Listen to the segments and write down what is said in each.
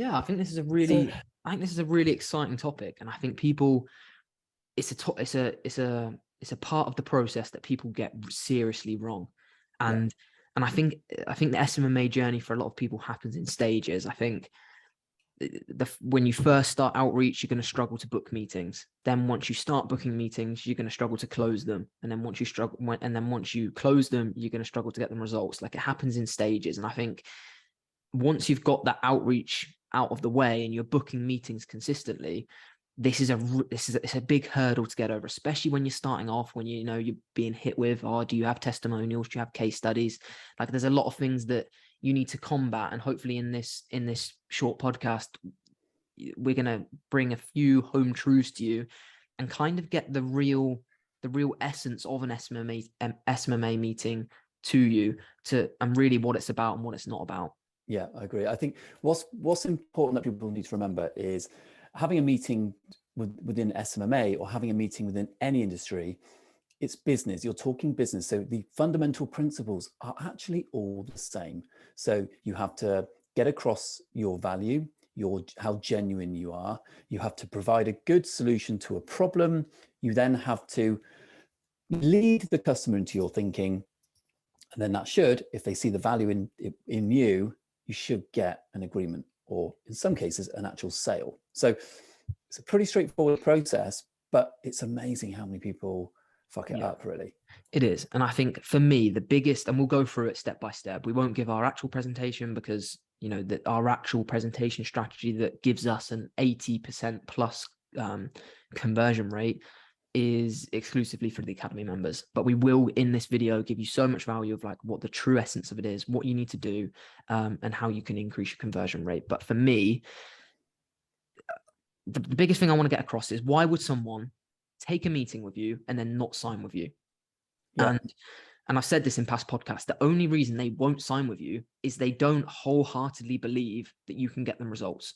Yeah, So I think this is a really exciting topic, and I think people, it's a part of the process that people get seriously wrong, yeah, and I think the SMMA journey for a lot of people happens in stages. I think when you first start outreach, you're going to struggle to book meetings. Then once you start booking meetings, you're going to struggle to close them. And then once you close them, you're going to struggle to get them results. Like, it happens in stages. And I think once you've got that outreach out of the way and you're booking meetings consistently, it's a big hurdle to get over, especially when you're starting off, when you know you're being hit with, oh, do you have testimonials, do you have case studies? Like, there's a lot of things that you need to combat, and hopefully in this short podcast, we're going to bring a few home truths to you and kind of get the real essence of an SMMA meeting to you, and really what it's about and what it's not about. yeah, I agree. I think what's important that people need to remember is having a meeting within SMMA, or having a meeting within any industry, it's business. You're talking business. So the fundamental principles are actually all the same. So you have to get across your value, how genuine you are. You have to provide a good solution to a problem. You then have to lead the customer into your thinking. And then that should, if they see the value in you, you should get an agreement, or in some cases, an actual sale. So it's a pretty straightforward process, but it's amazing how many people fuck it up, really. It is. And I think for me, the biggest, and we'll go through it step by step. We won't give our actual presentation because, you know, that our actual presentation strategy that gives us an 80% plus conversion rate is exclusively for the Academy members. But we will, in this video, give you so much value of like what the true essence of it is, what you need to do, and how you can increase your conversion rate. But for me, the biggest thing I want to get across is, why would someone take a meeting with you and then not sign with you? Yeah. And I've said this in past podcasts, the only reason they won't sign with you is they don't wholeheartedly believe that you can get them results.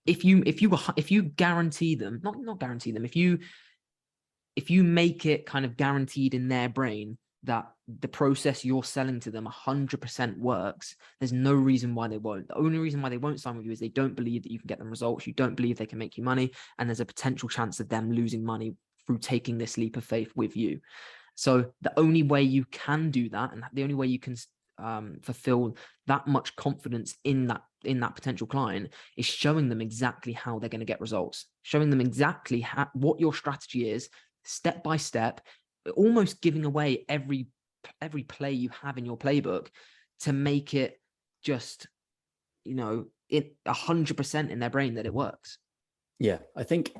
If you guarantee them, not guarantee them, if you make it kind of guaranteed in their brain that the process you're selling to them 100% works, there's no reason why they won't. The only reason why they won't sign with you is they don't believe that you can get them results. You don't believe they can make you money. And there's a potential chance of them losing money through taking this leap of faith with you. So the only way you can do that, and the only way you can fulfill that much confidence in that potential client, is showing them exactly how they're going to get results, showing them exactly what your strategy is, step by step, almost giving away every play you have in your playbook to make it just, you know, it 100% in their brain that it works. Yeah, I think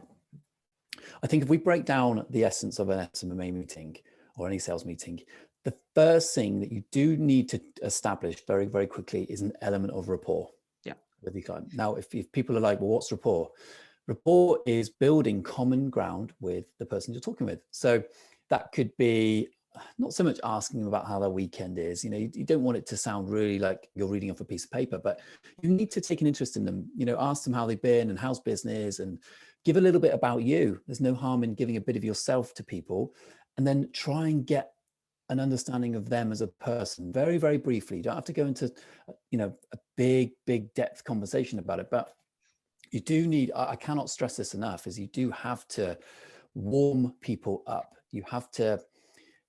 if we break down the essence of an SMMA meeting or any sales meeting, the first thing that you do need to establish very, very quickly is an element of rapport. Yeah. With your client. Now, if people are like, well, what's rapport? Rapport is building common ground with the person you're talking with. So that could be not so much asking them about how their weekend is. You know, you don't want it to sound really like you're reading off a piece of paper, but you need to take an interest in them. You know, ask them how they've been and how's business, and give a little bit about you. There's no harm in giving a bit of yourself to people, and then try and get an understanding of them as a person, very, very briefly. You don't have to go into, you know, a big depth conversation about it, but you do need, I cannot stress this enough, is you do have to warm people up. You have to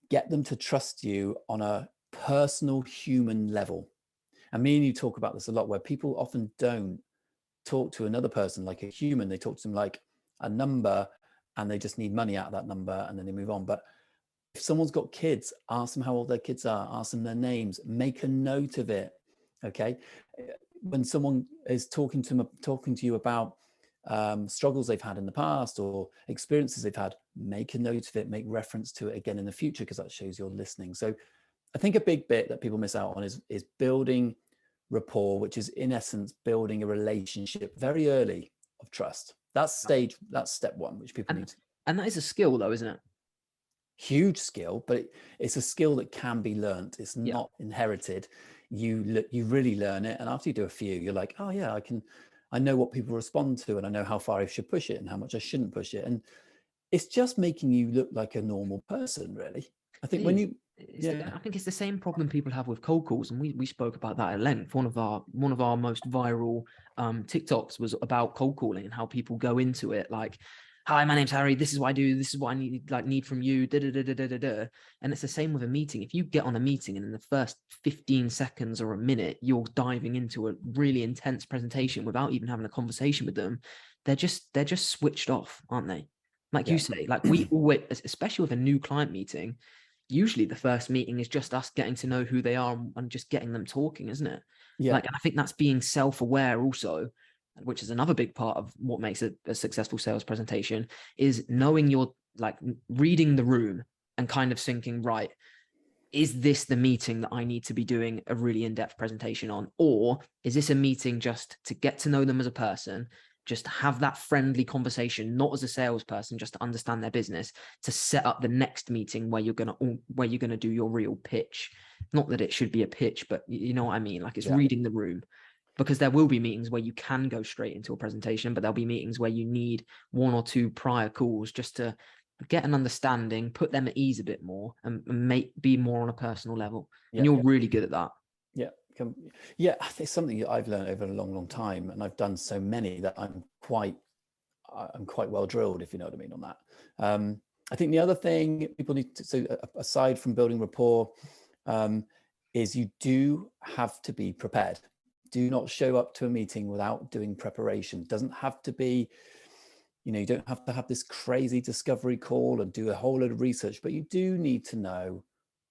get them to trust you on a personal human level. And me and you talk about this a lot, where people often don't talk to another person like a human. They talk to them like a number, and they just need money out of that number, and then they move on. But if someone's got kids, ask them how old their kids are, ask them their names, make a note of it. Okay. When someone is talking to you about struggles they've had in the past or experiences they've had, make a note of it, make reference to it again in the future, because that shows you're listening. So I think a big bit that people miss out on is building rapport, which is in essence building a relationship very early of trust. That's step one, which people need to. And that is a skill though, isn't it? Huge skill, but it's a skill that can be learned. It's not inherited. You really learn it, and after you do a few, you're like, oh yeah, I know what people respond to, and I know how far I should push it and how much I shouldn't push it. And it's just making you look like a normal person, really. I think when I think it's the same problem people have with cold calls, and we spoke about that at length. One of our most viral TikToks was about cold calling and how people go into it like, "Hi, my name's Harry. This is what I do. This is what I need from you." Da, da, da, da, da, da, da. And it's the same with a meeting. If you get on a meeting and in the first 15 seconds or a minute you're diving into a really intense presentation without even having a conversation with them, they're just switched off, aren't they? Like you say, like we always, especially with a new client meeting, usually the first meeting is just us getting to know who they are and just getting them talking, isn't it? Like, and I think that's being self-aware also, which is another big part of what makes it a successful sales presentation, is knowing you're like reading the room and kind of thinking, right, is this the meeting that I need to be doing a really in-depth presentation on? Or is this a meeting just to get to know them as a person, just have that friendly conversation, not as a salesperson, just to understand their business, to set up the next meeting where you're gonna do your real pitch. Not that it should be a pitch, but you know what I mean? Like, it's reading the room. Because there will be meetings where you can go straight into a presentation, but there'll be meetings where you need one or two prior calls just to get an understanding, put them at ease a bit more, and be more on a personal level. And you're really good at that. Yeah, it's something that I've learned over a long time, and I've done so many that I'm quite well drilled, if you know what I mean, on that. I think the other thing people need to, so aside from building rapport, is you do have to be prepared. Do not show up to a meeting without doing preparation. It doesn't have to be, you don't have to have this crazy discovery call and do a whole load of research, but you do need to know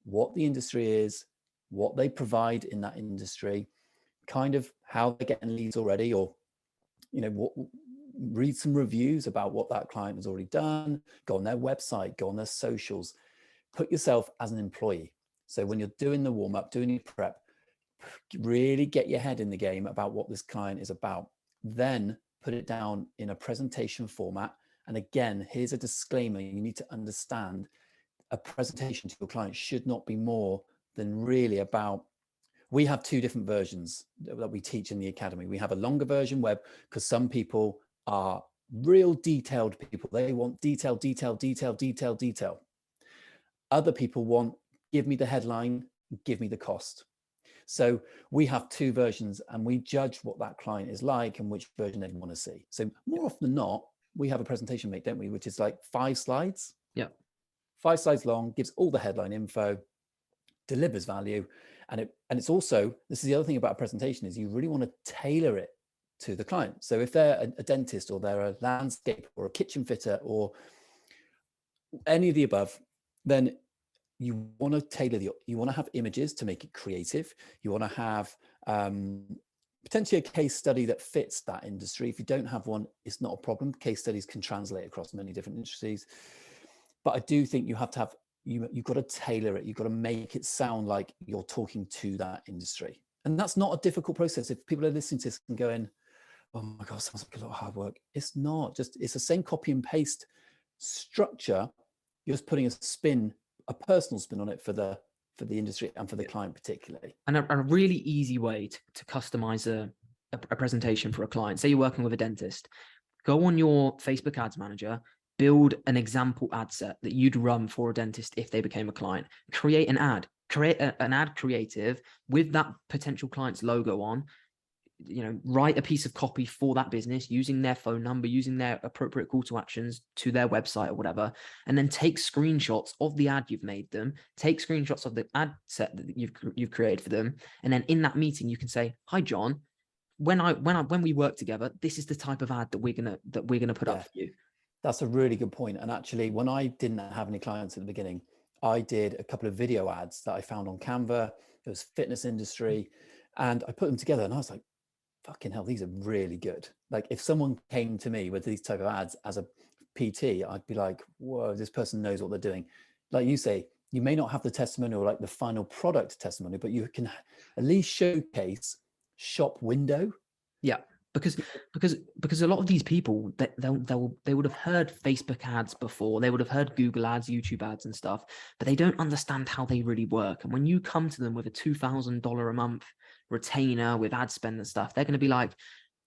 what the industry is, what they provide in that industry, kind of how they're getting leads already, or, read some reviews about what that client has already done, go on their website, go on their socials, put yourself as an employee. So when you're doing the warm up, doing your prep, really get your head in the game about what this client is about. Then put it down in a presentation format. And again, here's a disclaimer. You need to understand a presentation to your client should not be more than really about, we have two different versions that we teach in the academy. We have a longer version where, because some people are real detailed people. They want detail. Other people want, give me the headline, give me the cost. So we have two versions, and we judge what that client is like and which version they want to see. So more often than not, we have a presentation mate, don't we, which is like 5 slides. Yeah. 5 slides long, gives all the headline info, delivers value. And it's also, this is the other thing about a presentation, is you really want to tailor it to the client. So if they're a dentist, or they're a landscaper, or a kitchen fitter, or any of the above, then you want to tailor you want to have images to make it creative. You want to have potentially a case study that fits that industry. If you don't have one, it's not a problem. Case studies can translate across many different industries. But I do think you have to have, you've got to tailor it. You've got to make it sound like you're talking to that industry. And that's not a difficult process. If people are listening to this and going, oh my God, sounds like a lot of hard work. It's not. It's the same copy and paste structure. You're just putting a personal spin on it for the industry and for the client particularly. And a really easy way to customize a presentation for a client. Say you're working with a dentist, go on your Facebook ads manager, build an example ad set that you'd run for a dentist if they became a client. Create an ad, an ad creative with that potential client's logo on. Write a piece of copy for that business using their phone number, using their appropriate call to actions to their website or whatever, and then take screenshots of the ad you've made them, take screenshots of the ad set that you've created for them, and then in that meeting you can say, "Hi John, when we work together, this is the type of ad that we're gonna put up for you." That's a really good point. And actually, when I didn't have any clients at the beginning, I did a couple of video ads that I found on Canva. It was fitness industry, and I put them together, and I was like, fucking hell, these are really good. Like, if someone came to me with these type of ads as a PT, I'd be like, whoa, this person knows what they're doing. Like you say, you may not have the testimonial, like the final product testimonial, but you can at least showcase shop window. Yeah, because a lot of these people, they would have heard Facebook ads before, they would have heard Google ads, YouTube ads and stuff, but they don't understand how they really work. And when you come to them with a $2,000 a month retainer with ad spend and stuff, they're going to be like,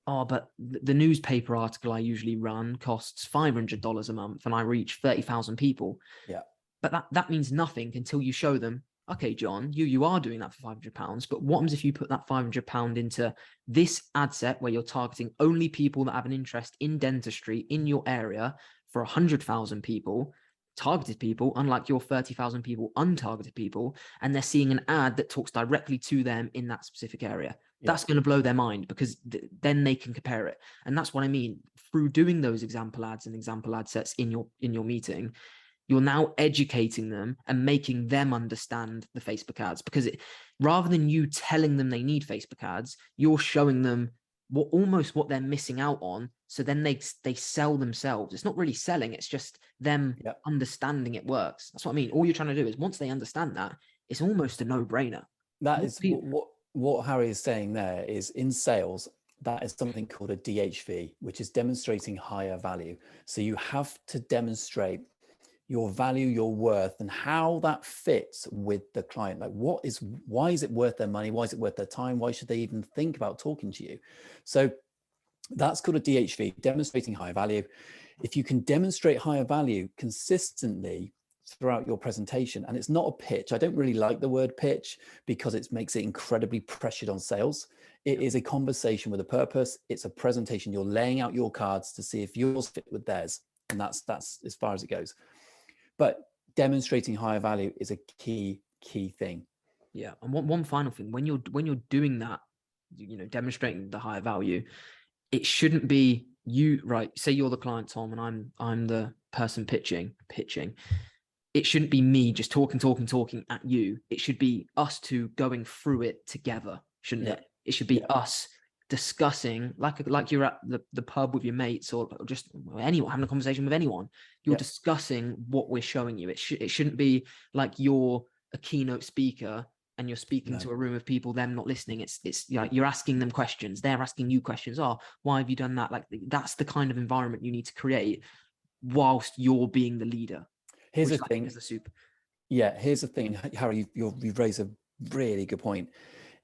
"Oh, but the newspaper article I usually run costs $500 a month and I reach 30,000 people." Yeah. But that means nothing until you show them okay, John, you are doing that for £500, but what happens if you put that £500 into this ad set where you're targeting only people that have an interest in dentistry in your area for 100,000 people, targeted people, unlike your 30,000 people, untargeted people, and they're seeing an ad that talks directly to them in that specific area. Yeah. That's going to blow their mind, because then they can compare it. And that's what I mean. Through doing those example ads and example ad sets in your meeting, you're now educating them and making them understand the Facebook ads, because rather than you telling them they need Facebook ads, you're showing them what they're missing out on. So then they sell themselves. It's not really selling. It's just them understanding it works. That's what I mean. All you're trying to do is, once they understand that, it's almost a no-brainer. That is what Harry is saying there is, in sales, that is something called a DHV, which is demonstrating higher value. So you have to demonstrate your value, your worth, and how that fits with the client. Like, why is it worth their money? Why is it worth their time? Why should they even think about talking to you? So that's called a DHV, demonstrating higher value. If you can demonstrate higher value consistently throughout your presentation, and it's not a pitch. I don't really like the word pitch because it makes it incredibly pressured on sales. It is a conversation with a purpose. It's a presentation. You're laying out your cards to see if yours fit with theirs. And that's as far as it goes. But demonstrating higher value is a key thing. Yeah. And one final thing, when you're doing that, demonstrating the higher value, it shouldn't be you, right? Say you're the client, Tom, and I'm the person pitching. It shouldn't be me just talking at you. It should be us two going through it together, shouldn't it? It should be us discussing, like you're at the pub with your mates, or just anyone, having a conversation with anyone. You're discussing what we're showing you. It shouldn't be like you're a keynote speaker and you're speaking to a room of people, them not listening. It's like you're asking them questions, they're asking you questions. Oh, why have you done that? Like, that's the kind of environment you need to create whilst you're being the leader. Here's the thing. Here's the thing, Harry, you've raised a really good point.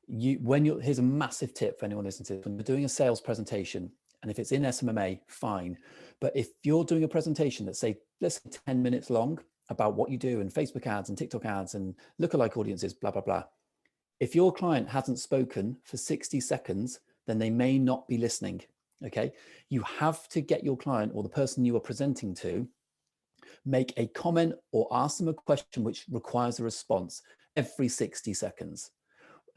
Here's a massive tip for anyone listening to this. When you're doing a sales presentation, and if it's in SMMA, fine. But if you're doing a presentation that's, say, let's say 10 minutes long about what you do and Facebook ads and TikTok ads and lookalike audiences, blah, blah, blah. If your client hasn't spoken for 60 seconds, then they may not be listening. Okay. You have to get your client, or the person you are presenting to, make a comment or ask them a question which requires a response every 60 seconds.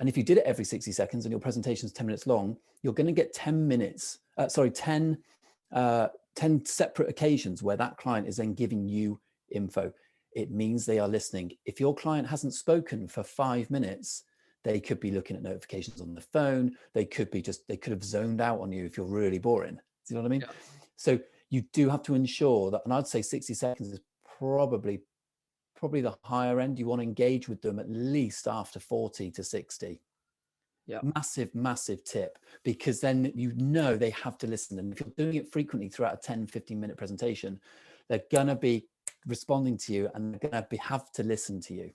And if you did it every 60 seconds and your presentation is 10 minutes long, you're going to get 10 separate occasions where that client is then giving you info. It means they are listening. If your client hasn't spoken for 5 minutes, they could be looking at notifications on the phone. They could have zoned out on you if you're really boring. Do you know what I mean? Yeah. So you do have to ensure that, and I'd say 60 seconds is probably the higher end. You want to engage with them at least after 40 to 60. Yeah. Massive tip, because then they have to listen. And if you're doing it frequently throughout a 10, 15-minute presentation, they're going to be responding to you and they're going to have to listen to you.